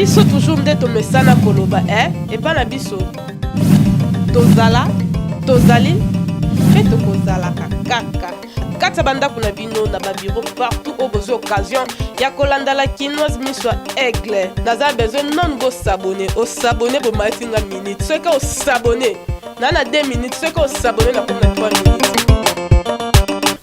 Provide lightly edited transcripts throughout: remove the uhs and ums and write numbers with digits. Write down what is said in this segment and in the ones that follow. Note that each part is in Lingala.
biso toujours nde tomesana koloba epa na biso tozala tozali mpe tokozalaka kaka kati ya bandako na bino na babiro partout oyo bozwi occasion ya kolandala kinoise miso ya aigle naza besoin non bosabone osabone bomatinga minute soki osabone na 2 minutes soki osabone na komi na 3 minutes.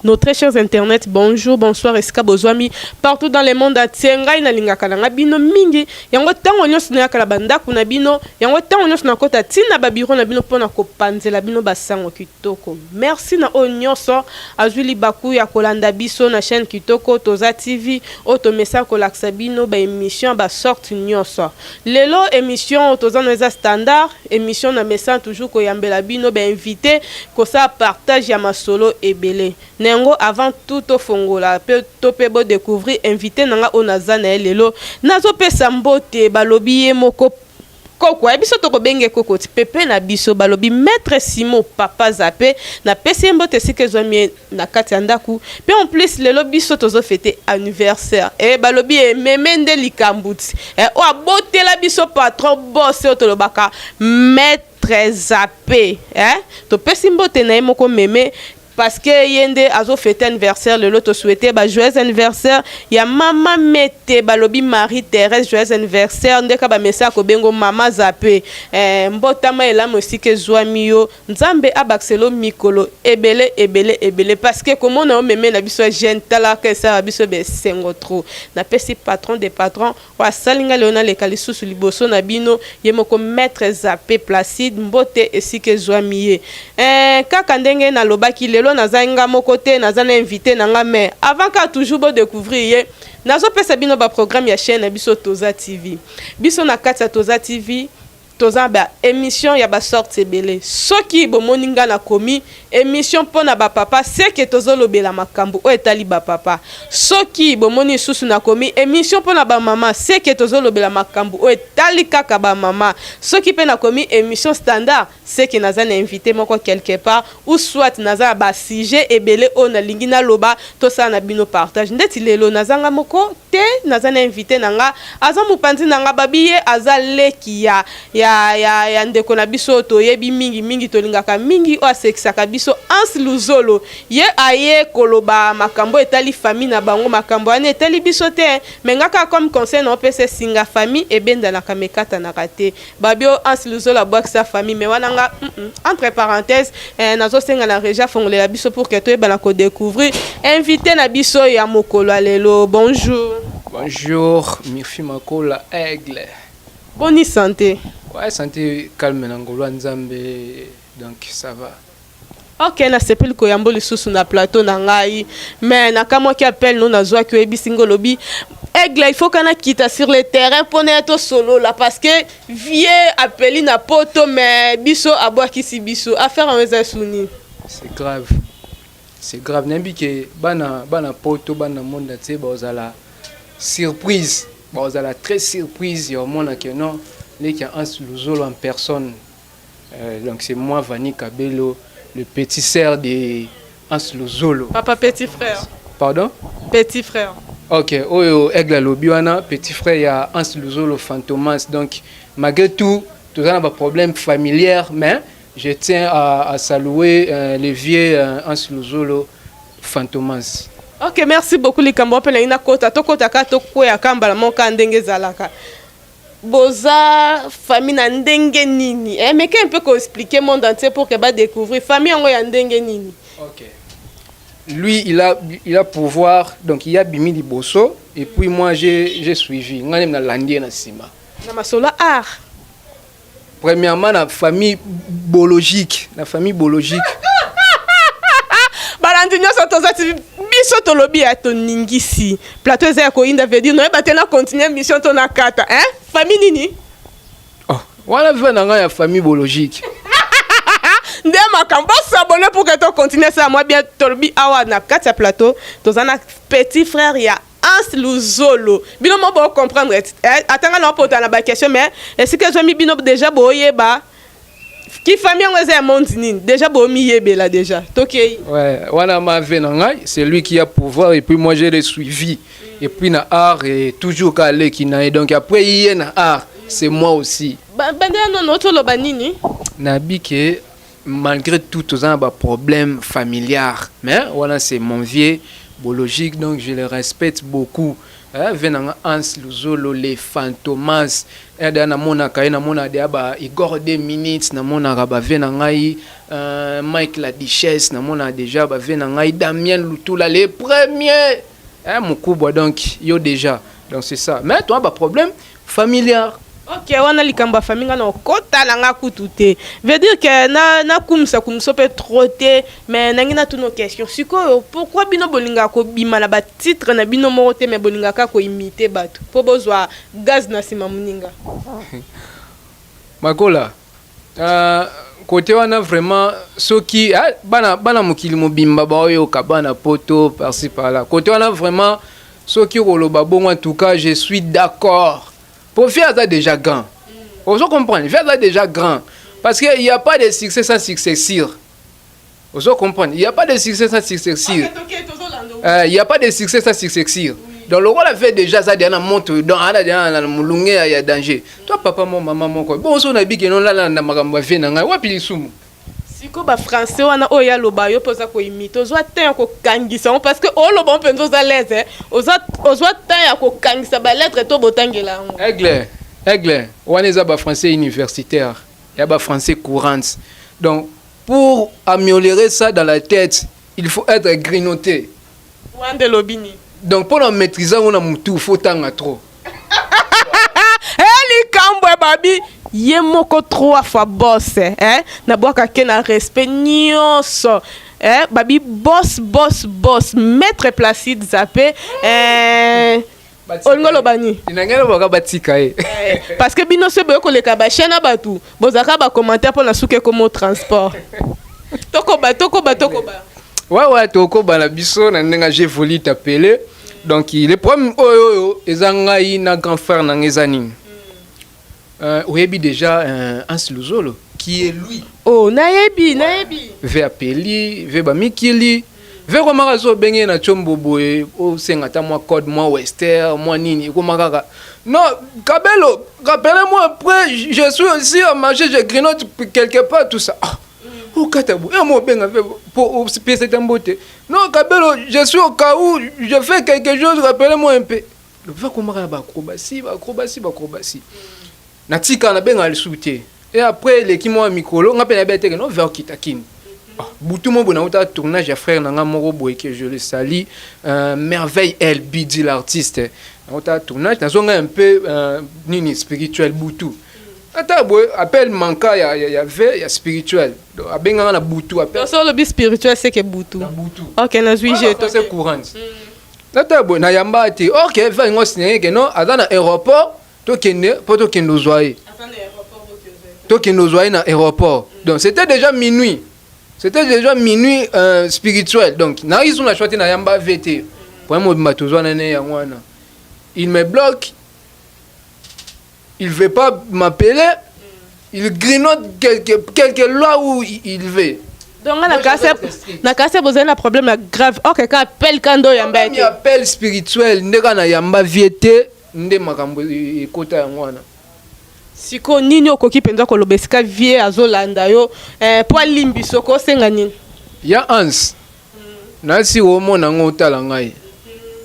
Nos très chers internet, bonjour, bonsoir, esika bozwami partout dans le monde entier. Ngai na lingaka na bino mingi. Yango tango nyonso na yakala bandako na bino, yango tango nyonso na kota tina ba biro na bino pona ko panzela bino basango kitoko. Merci na o nyonso azuli baku ya kolanda biso na chaîne kitoko Toza TV, auto message ko laksa bino ba émission ba sorte nyonso. Lelo émission Toza noza standard, émission na message toujours ko yambela bino ba invité ko sa partage ya masolo ebele. Nengo avant tout au fongola pe topé bo découvrir invité nanga onaza na lelo nazo pesa mbote balobi moko koko biso to ko benge koko ti pepe na biso balobi maître Simon papa zape na pesa mbote sike zomi na kati ya ndaku pe en plus lelo biso tozo fêter anniversaire balobi memende likambuti o abotela biso patron boss to lobaka maître zape to pesa mbote na moko meme parce que yende azo fêter anniversaire le loto souhaiter ba joyeux anniversaire ya mama mete balobi Marie Thérèse joyeux anniversaire ndeka ba message ko bengo mama zape mbotama ela mosike zwami yo nzambe abakselo mikolo ebele parce que comment on meme na biso jeune tala que ça biso be sengo trop na pesi patron des patrons wa salinga leona le kalisusu liboso na bino yemoko maître zape Placide mbote esike zwami ye kaka ndenge na lobaki lelo nazanga moko te nazana invité nanga mais avant ka toujours bo découvrir ye nazo pesa bino ba programme ya chaîne biso Toza TV biso na kati ya Toza TV toza ba émission ya ba sorte ebele soki bo moninga na komi émission pona ba papa c'est que tozo lobela makambo o etali ba papa soki bo moni susu na komi émission pona ba mama c'est que tozo lobela makambo o etali kaka ba mama soki pe na komi émission standard c'est que naza na invité moko quelque part ou soit naza ba sujet ebele o na lingi na loba to sa na bino partage ndeti lelo nazanga moko te naza na invité nanga aza mupanzi nanga babiye aza leki ya ndeko na biso to yebi mingi tolingaka mingi o asekisaka biso Ans Luzolo ye aye koloba makambo etali famille na bango makambo ane etali biso te mengaka comme conseil na opese singa famille ebenda na kamekata na kate babio Ans Luzolo abwak sa famille mais wananga entre parenthèses nazo senga na reja fongole la biso pour que to ebana ko découvrir invité na biso ya mokolo alelo bonjour Murphy Makola Aigle. Bonne santé. Ouais, santé calme nangolo nzambe donc ça va. Ok, na sepeli ko yambo lisusu na plateau na ngai mais na kamo ki appelle nous na zwa ki ebisingo lobi Aigle il faut kana kita sur le terrain pour neto solo là parce que vie appeli na poto mais biso abwa kisi biso affaire en ezasuni. C'est grave nembi ke bana poto bana monde tse bozala surprise bozala très surprise yo mona que non les qui Ans Luzolo en personne donc c'est moi Vani Kabelo le petit frère de Ans Luzolo. Papa petit frère. Pardon? Petit frère. Ok, oyo Aigle lobiwana petit frère ya Ans Luzolo Fantomas donc malgré tout tous un problème familier mais je tiens à saluer les vieux Ans Luzolo Fantomas. Ok, merci beaucoup likambo pele ina kota tokota ka tokoya kambala monka ndenge zalaka. Boza famille na ndenge nini mais qu'un peu expliquer monde entier pour que ba découvrir famille ngo ya ndenge nini. OK. Lui il a pouvoir donc il y a bimi liboso et puis moi j'ai suivi ngane na landie na sima. Na masolo art. Premièrement la famille biologique, Balandi nyoso Toza TV biso to lobi ya to ningisi plateau za ko inda veut dire no ba tena continuer mission to na kata famille nini oh wala vena nga ya famille biologique nde makambo s'abonner pour que to continuer ça moi bien to lobi awa na kata plateau Toza na petit frère ya Ans Luzolo bino mo bo comprendre atanga na pota na ba question mais est-ce que je mi bino déjà boyeba Qui famille on est mondine déjà bomi là déjà. OK. Ouais, wana ma venangai, c'est lui qui a pouvoir et puis moi je l'ai suivi. Et puis na art et toujours calé qui na donc après il y a na art, c'est moi aussi. Bande non to lo banini. Nabi que malgré tout tous un problème familial, mais voilà c'est mon vieux biologique donc je le respecte beaucoup. Venanga Hans Luzolo les Fantomas et na mona kai na mona de aba Igor 2 minutes na mona ba venangai Mike la Duchesse na mona déjà ba venangai Damien Lutula les premiers mukubwa donc yo déjà donc c'est ça mais toi ba problème familial. OK, on a likamba famille na kota langa kutute. Veut dire que na kumsa peut trotter mais nangina toutes nos questions. Siko pourquoi bino bolinga ko bima na ba titre na bino morote mais bolinga ka ko imiter batu. Po bozwa gaz na sima muninga. Makola. Côté wana vraiment soki bana mokili mobimba ba yo kabana poto par-ci par-là. Côté wana vraiment soki roloba bon en tout cas je suis d'accord. Pour faire ça déjà grand. Vous comprenez? Faire ça déjà grand. Parce qu'il n'y a pas de succès sans succès sûr. Vous comprenez? Il n'y a pas de succès sans succès sûr. Il n'y a pas de succès sans succès sûr. Donc le rôle a fait déjà ça, il y a un monte dans la moulungue, il y a danger. Toi papa, mon maman, mon quoi. Bon, on a dit que non là, na magamba fait nanga. Ouais, puis sumu. Siko ba français wana oya loba yo poza ko imite ozwa temps ko kangisa parce que o loba mpenzo za l'aise ozwa temps ko kangisa ba lettre to botangela ngo aigle wana za ba français universitaire ya ba français courant donc pour améliorer ça dans la tête il faut être grignoté wande lobini donc pour la maîtriser on a mutu faut tanga trop eli kambwe babi ye moko 3 fois boss na boka ke na respect nyonso babi boss maître Placide Zappé olngolo bani inangelo boka batika parce que bino se boyo koleka ba chaîne batu bozaka ba commentaire pour la souke comme transport tokoba ouais tokoba la biso na ndenga j'ai voulu t'appeler donc les problèmes ezangai na grand frère na ngezani Oyebi déjà Hans Luzolo qui est lui. Oh, naebi. Ve apeli, ve ba mikili, ve komaka benye na chombo boye, o sengata moi code, moi western, moi nini, komaka. Non, Kabelo, rappelez-moi après, je suis aussi à manger, je grignote quelque part tout ça. Oh, Katabou, et moi benga pour pièce tambote. Non, Kabelo, je suis au cas où je fais quelque chose, rappelez-moi un peu. Le va komaka ba acrobatie. Natika na benga le soutien et après les qui moi mikolo on appelle bête non vers kitakin butu mo bona uta tournage à frère nanga moko boy que je le salue merveille elle bidi l'artiste on ta tournage na zonga un peu nini spirituel butu ata boy appelle manka ya spirituel a benga na butu appelle so le spirituel c'est que butu OK na juige to c'est courant ata boy na yamba ti OK va ngo signer que non à na aéroport Tokende, pour Tokende aux oreilles. Tokende aux oreilles dans l'aéroport. Donc c'était déjà minuit. Spirituel. Donc, ils ont choisi na yamba VT. Pour moi, il me bloque. Il ne veut pas m'appeler. Il grignote quelque loi où il veut. Donc, na casse besoin d'un problème grave. OK, quand appelle kando yamba. Il appelle spirituel. Ndeka na yamba VT. Nde makambo ekota ya mwana siko nini okoki penza kolobesika vie azolanda yo po alimbiso ko senga nini ya Hans nasi omona ngotala ngai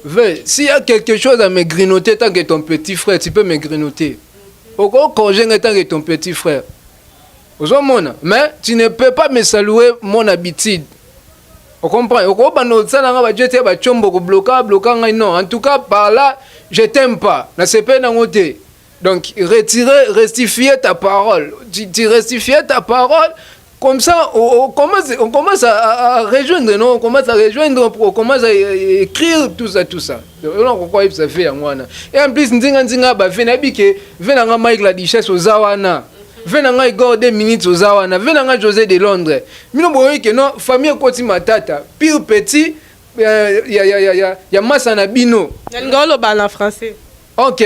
ve s'il y a quelque chose à me grignoter tant que ton petit frère tu peux me grignoter oko konjenga tant que ton petit frère ozomona mais tu ne peux pas me saluer mon habitude. On comprend. On comprend. Non. En tout cas, par là, je t'aime pas. Donc, retirer, rectifier ta parole. Tu rectifier ta parole. Comme ça, on commence à rejoindre, non? On commence à rejoindre, on commence à écrire tout ça. On croit que ça fait un mois. Et en plus, Mike la Duchesse aux Zawana. Venanga Igor 2 minutes aux Zawana. Venanga José de Londres. Mino boye que non, famille Koti Matata. Pire petit, y a Massa Nabino. Ngolo en français. Ok.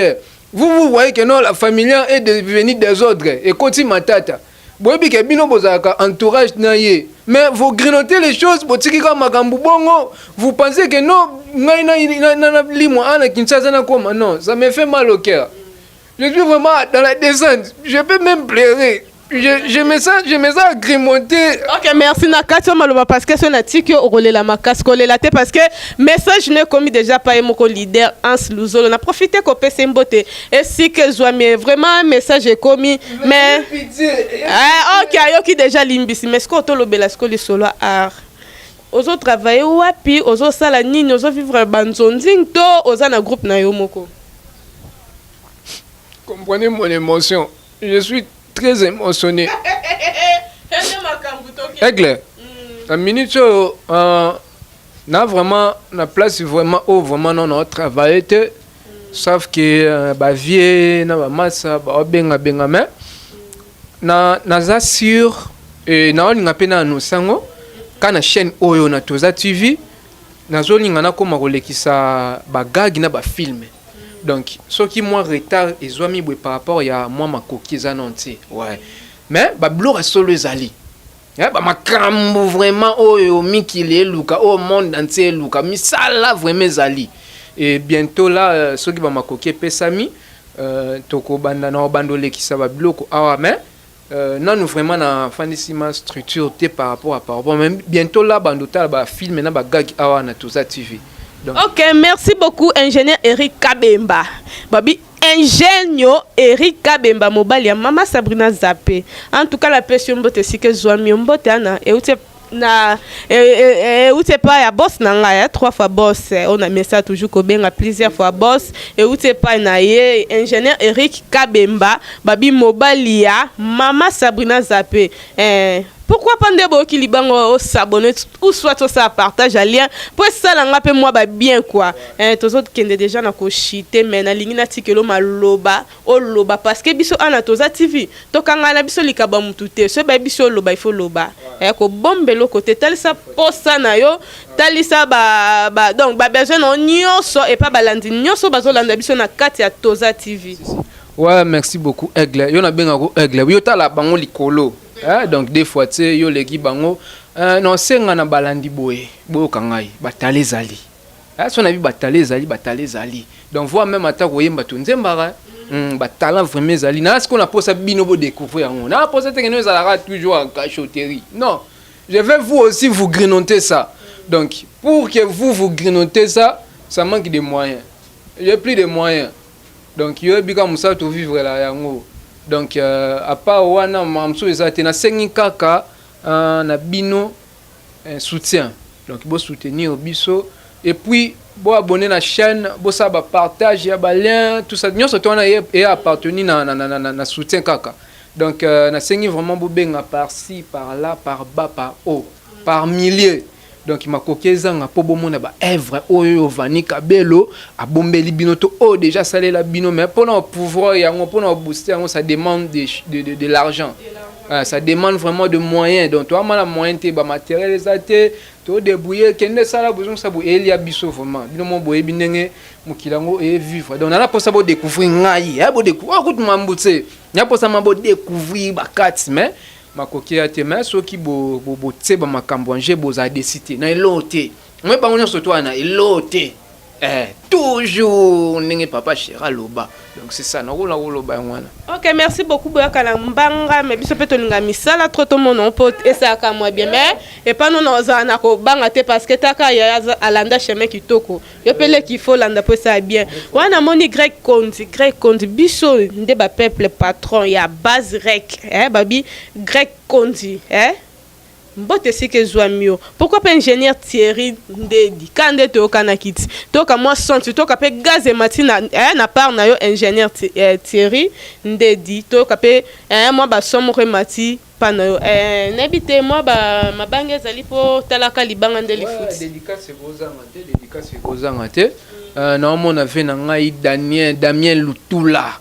Vous voyez que non, la famille est devenue désordre. Et Koti Matata. boyebi ke bino bozalaka entourage na ye mais vous grignoter les choses botiki ka makambo bongo vous pensez que non ngai na limwa ana Kinshasa na koma non ça me fait mal au cœur je suis vraiment dans la descente je peux même pleurer je me sens agrémenté. Ok, merci Nakati Maloba parce que c'est un article au relais la macasse la parce que message n'est commis déjà par mon leader Hans Luzolo. On a profité qu'on peut s'emboter et si que Zouami vraiment un message est commis mais ok ayoki déjà limbisi mais ce qu'on tolo belasco les solo art aux autres travailler wapi aux autres sala nini aux autres vivre banzonzing to aux autres groupe na yo moko. Comprenez mon émotion, je suis très émotionné. C'est clair. La minute na vraiment na place vraiment où vraiment non travail te sauf que ba vie na ba massa ba benga mais na za sur et na on ngapena no sango kana chaîne oyo na Toza TV na zolinga na koma kolekisa ba gag na ba film. Donc, ce qui moi retard et zoami par rapport à moi ma coquille annoncée. Ouais. Mais bah blur solo zali. Bah ma crambo vraiment oh mikile luka oh monde entier luka mi sala vraiment zali. Et bientôt là ceux qui va ma coquille pesami toko banda na bandole qui ça va bloko ah mais non nous vraiment na fanissima structure par rapport à par rapport même bientôt là bandota ba film na ba gag ah na Toza TV. Donc. Ok, merci beaucoup, ingénieur Eric Kabemba. Babi, ingénieur Eric Kabemba, mobile, Mama Sabrina Zappé. En tout cas, la pression bote si que Zouami mbote ana et où t'es pas ya boss nanga ya 3 fois boss on a mis ça toujours kobenga plusieurs fois boss et où t'es pas na ye ingénieur Eric Kabemba babi mobile ya Mama Sabrina Zappé pourquoi pas ndebo ki libango s'abonner ou soit ça partage lien pour ça langa pe moi ba bien quoi tous autres qui sont déjà na ko chiter mais na lingi na tikelo maloba o loba parce que biso ana Toza TV to kanga na biso likaba mutute so ba biso loba il faut loba ko bombe lo côté tel ça posa na yo talisa ba donc ba besoin on nyonso et pas balandi nyonso bazolanda biso na kati ya Toza TV. Ouais, merci beaucoup Aigle. Yo na benga ko Aigle. Yo tala bango likolo. Donc des fois tu sais yo leki bango non senga na balandi boye kangai batale zali. So na bi batale zali. Donc vois même ata ko yemba to nzembara batala vraiment zali. Na ce qu'on a posé bino bo découvrir yango. Na posé te que nous allons toujours en cachotterie. Non. Je vais vous aussi vous grignoter ça. Donc pour que vous grignoter ça, ça manque de moyens. J'ai plus de moyens. Donc yo bika musa to vivre la yango. Donc à part wana mamso ezate na sengi kaka na bino soutien. Donc bo soutenir biso et puis bo abonner la chaîne, bo ça ba partage ya ba lien tout ça. Nyo soto na et appartenir na soutien kaka. Donc na sengi vraiment bo benga par ci par là par bas par haut par milliers. Donc il m'a coqué nga po bomona ba evre oyo vanika belo a bombeli binoto oh déjà salé la bino mais pour nos pouvoir yango pour nos booster yango ça demande de l'argent. Ça demande vraiment de moyens. Donc toi la moyen te ba matériel ezate to débrouiller kende sala besoin ça bo elia biso vraiment bino mo boye binenge mukilango et vivre. Donc on a pour ça bo découvrir ngai bo découvrir écoute mambutse nya pour ça bo découvrir ba quatre mais ma coquille te mais ceux qui bo tseba makambo anje boza décider na elote moi ba on surtout na elote toujours ndenge papa chera loba donc c'est ça na loba ngwana. OK, merci beaucoup boyaka na mbanga mais biso pe to linga misala trop to mon pote et ça ka moi bien mais et pas non za na ko banga te parce que taka ya alanda chemin kitoko yo pele qu'il faut landa po ça bien wana moni grec kondi biso nde ba peuple patron ya base rec babi grec kondi mbote sike Zouamio. Pourquoi pas ingénieur Thierry Ndedi? Quand tu es kanakiti, toka moi senti, toka pe gaz et matina, na part na yo ingénieur Thierry Ndedi, toka pe moi ba somo remati pana yo. N'habite moi ba mabange zali po talaka libanga ndeli foot. Dédicace gozanga te. Na mon avait na ngai Damien Lutula.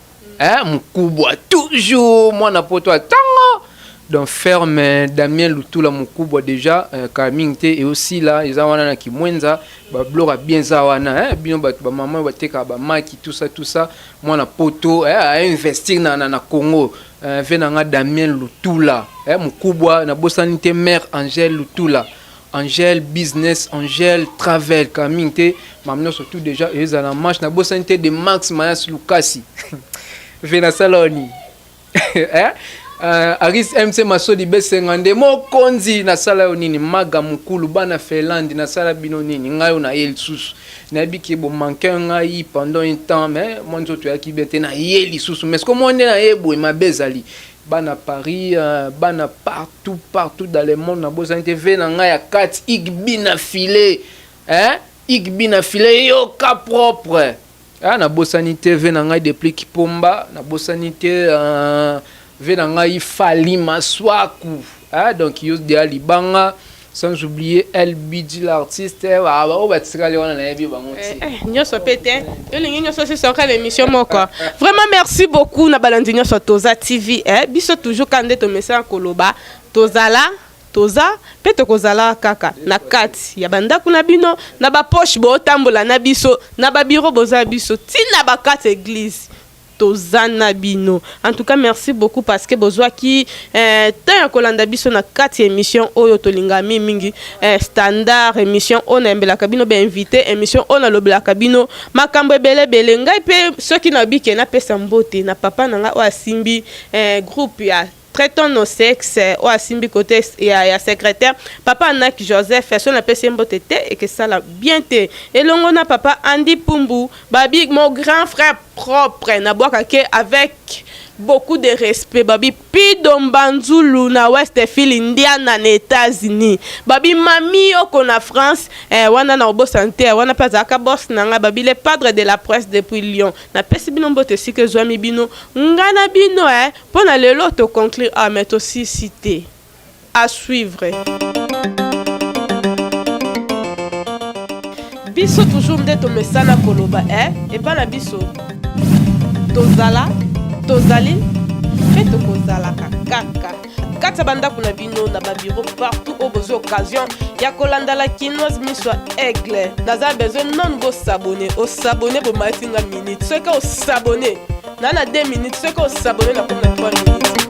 Mukubwa toujours moi na poto tango. donc ferme Damien Lutula mukubwa déjà kamingte et aussi là ils ont na kimwenza ba blora bien za wana bino ba maman ba teka ba maki tout ça moi na poto à investir na Congo venanga Damien Lutula mukubwa na bosanité mère Angèle Lutula Angèle business Angèle travel kamingte mamno surtout déjà ils ont la marche na bosanité de Max Mayas Lukasi vena saloni Aris MC Masodi Besengande mokonzi na sala nini maga mukulu bana Finlande na sala bino nini ngayo na yeli susu na biki bo manquer ngai pendant un temps mais monzo to yaki bete na yeli susu mais comme on est na yebo e mabezali bana Paris bana partout dans le monde na boza TV na ngai ya 4 igbina filé igbina filé yo ka propre na bosani TV na ngai depuis Kipomba na bosani venanga Fali Maswaku donc yos de Alibanga sans oublier LBD l'artiste vraiment merci beaucoup na balandinyo sur Toza TV biso toujours quand de message koloba tozala toza pe tokozala kaka na kati ya bandaku na bino na ba poche bo tambola na biso na ba bureau boza biso ti na ba carte église tozana bino. En tout cas merci beaucoup parce que bozwa ki tant kolanda biso na 4 émission oyo tolingami mingi standard émission on embela kabino be invité émission on a lobela kabino makambo belebele ngai pe ceux qui na bike na pesa mbote na papa nanga o asimbi groupe ya traitons nos sexes ou asimbi côté ya secrétaire papa Anak Joseph son la pesa mbote et que ça la bien te et longo na papa Andy Pumbu babi mon grand frère propre na boka ke avec beaucoup de respect babi Pidombanzulu na Westfield Indiana na États-Unis babi mami oko na France wana na obo santé wana pa zaka boss nanga babi le padre de la presse depuis Lyon na pesi bino mbote sike zwami bino ngana bino pona lelo to conclure à mettre aussi cité à suivre biso toujours ndeto mesana koloba et pas na biso tozala tozali pe tokozala kaka kata banda kuna bino na ba bureau partout au besoin occasion ya kolanda la kinoise miswa aigle naza besoin non go s'abonner au s'abonner pour matinga minute ce que au s'abonner na 2 minutes ce que au s'abonner na 3 minutes